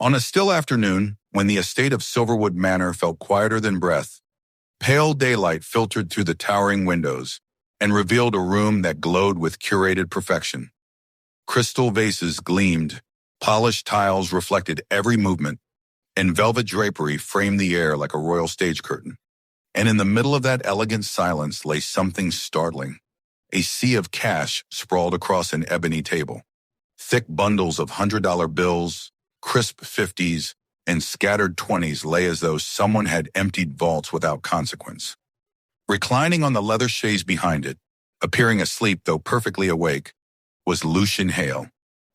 On a still afternoon, when the estate of Silverwood Manor felt quieter than breath, pale daylight filtered through the towering windows and revealed a room that glowed with curated perfection. Crystal vases gleamed, polished tiles reflected every movement, and velvet drapery framed the air like a royal stage curtain. And in the middle of that elegant silence lay something startling. A sea of cash sprawled across an ebony table. Thick bundles of $100 bills, crisp 50s, and scattered 20s lay as though someone had emptied vaults without consequence. Reclining on the leather chaise behind it, appearing asleep though perfectly awake, was Lucian Hale,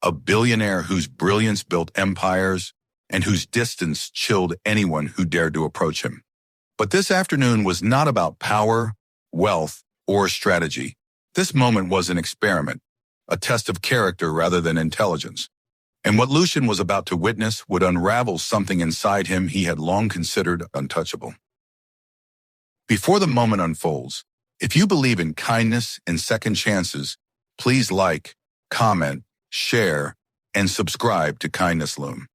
a billionaire whose brilliance built empires and whose distance chilled anyone who dared to approach him. But this afternoon was not about power, wealth, or strategy. This moment was an experiment, a test of character rather than intelligence. And what Lucian was about to witness would unravel something inside him he had long considered untouchable. Before the moment unfolds, if you believe in kindness and second chances, please like, comment, share, and subscribe to Kindness Loom.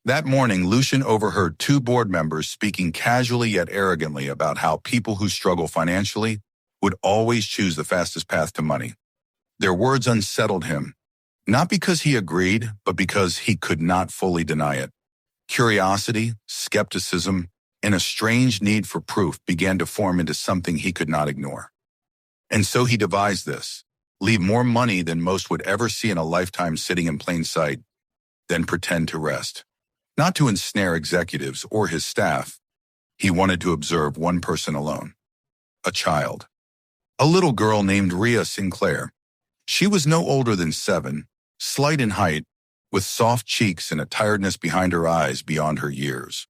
That morning, Lucian overheard two board members speaking casually yet arrogantly about how people who struggle financially would always choose the fastest path to money. Their words unsettled him, not because he agreed, but because he could not fully deny it. Curiosity, skepticism, and a strange need for proof began to form into something he could not ignore. And so he devised this: leave more money than most would ever see in a lifetime sitting in plain sight, then pretend to rest. Not to ensnare executives or his staff, he wanted to observe one person alone: a child. A little girl named Rhea Sinclair. She was no older than 7, slight in height, with soft cheeks and a tiredness behind her eyes beyond her years.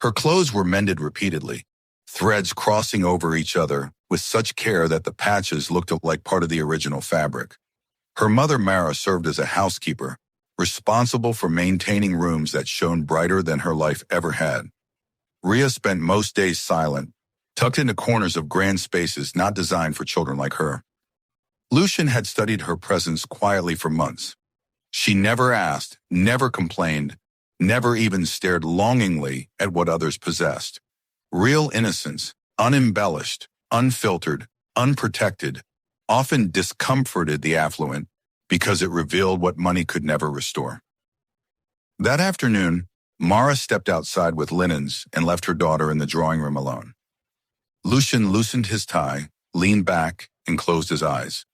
Her clothes were mended repeatedly, threads crossing over each other with such care that the patches looked like part of the original fabric. Her mother Mara served as a housekeeper, responsible for maintaining rooms that shone brighter than her life ever had. Rhea spent most days silent, tucked into corners of grand spaces not designed for children like her. Lucian had studied her presence quietly for months. She never asked, never complained, never even stared longingly at what others possessed. Real innocence, unembellished, unfiltered, unprotected, often discomforted the affluent because it revealed what money could never restore. That afternoon, Mara stepped outside with linens and left her daughter in the drawing room alone. Lucian loosened his tie, leaned back, and closed his eyes.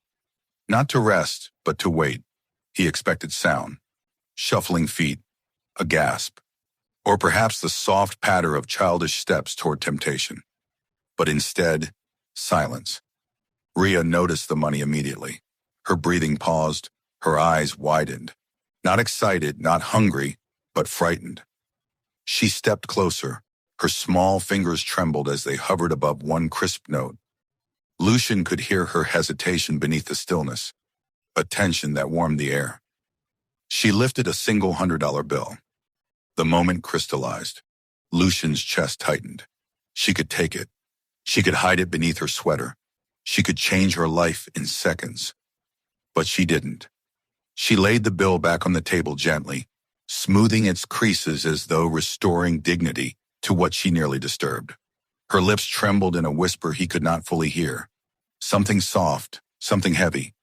Not to rest, but to wait. He expected sound, shuffling feet, a gasp, or perhaps the soft patter of childish steps toward temptation. But instead, silence. Rhea noticed the money immediately. Her breathing paused, her eyes widened. Not excited, not hungry, but frightened. She stepped closer. Her small fingers trembled as they hovered above one crisp note. Lucian could hear her hesitation beneath the stillness, a tension that warmed the air. She lifted a single $100 bill. The moment crystallized. Lucian's chest tightened. She could take it. She could hide it beneath her sweater. She could change her life in seconds. But she didn't. She laid the bill back on the table gently, smoothing its creases as though restoring dignity to what she nearly disturbed. Her lips trembled in a whisper he could not fully hear. Something soft, something heavy,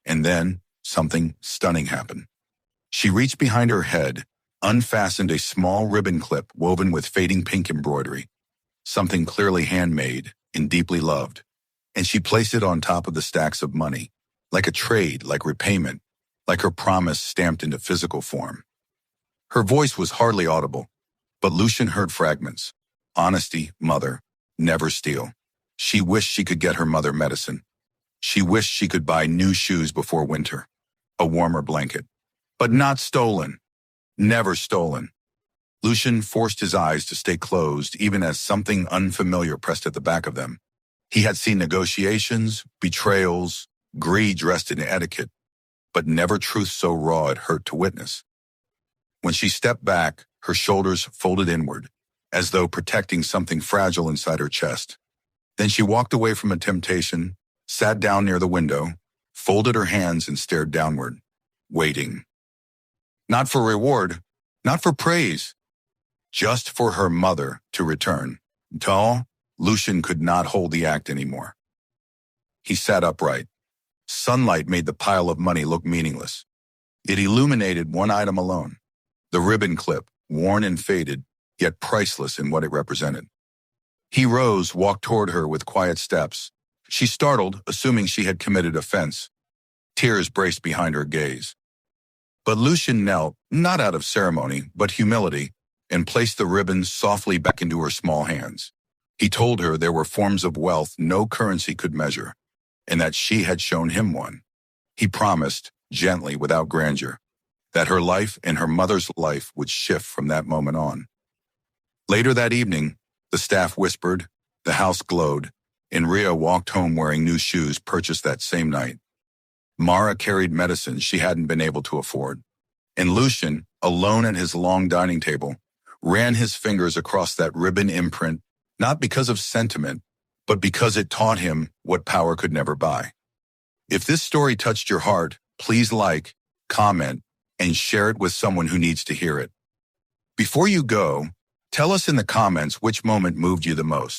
and then something stunning happened. She reached behind her head, unfastened a small ribbon clip woven with fading pink embroidery, something clearly handmade and deeply loved, and she placed it on top of the stacks of money, like a trade, like repayment, like her promise stamped into physical form. Her voice was hardly audible, but Lucian heard fragments. Honesty, mother, never steal. She wished she could get her mother medicine. She wished she could buy new shoes before winter, a warmer blanket. But not stolen. Never stolen. Lucian forced his eyes to stay closed even as something unfamiliar pressed at the back of them. He had seen negotiations, betrayals, greed dressed in etiquette, but never truth so raw it hurt to witness. When she stepped back, her shoulders folded inward, as though protecting something fragile inside her chest. Then she walked away from a temptation, sat down near the window, folded her hands and stared downward, waiting. Not for reward, Not for praise, just for her mother to return. Until Lucian could not hold the act anymore. He sat upright. Sunlight made the pile of money look meaningless. It illuminated one item alone, the ribbon clip, worn and faded, yet priceless in what it represented. He rose, walked toward her with quiet steps. She startled, assuming she had committed offense. Tears braced behind her gaze. But Lucian knelt, not out of ceremony, but humility, and placed the ribbon softly back into her small hands. He told her there were forms of wealth no currency could measure, and that she had shown him one. He promised, gently, without grandeur, that her life and her mother's life would shift from that moment on. Later that evening, the staff whispered, the house glowed, and Rhea walked home wearing new shoes purchased that same night. Mara carried medicines she hadn't been able to afford, and Lucian, alone at his long dining table, ran his fingers across that ribbon imprint, not because of sentiment, but because it taught him what power could never buy. If this story touched your heart, please like, comment, and share it with someone who needs to hear it. Before you go, tell us in the comments which moment moved you the most.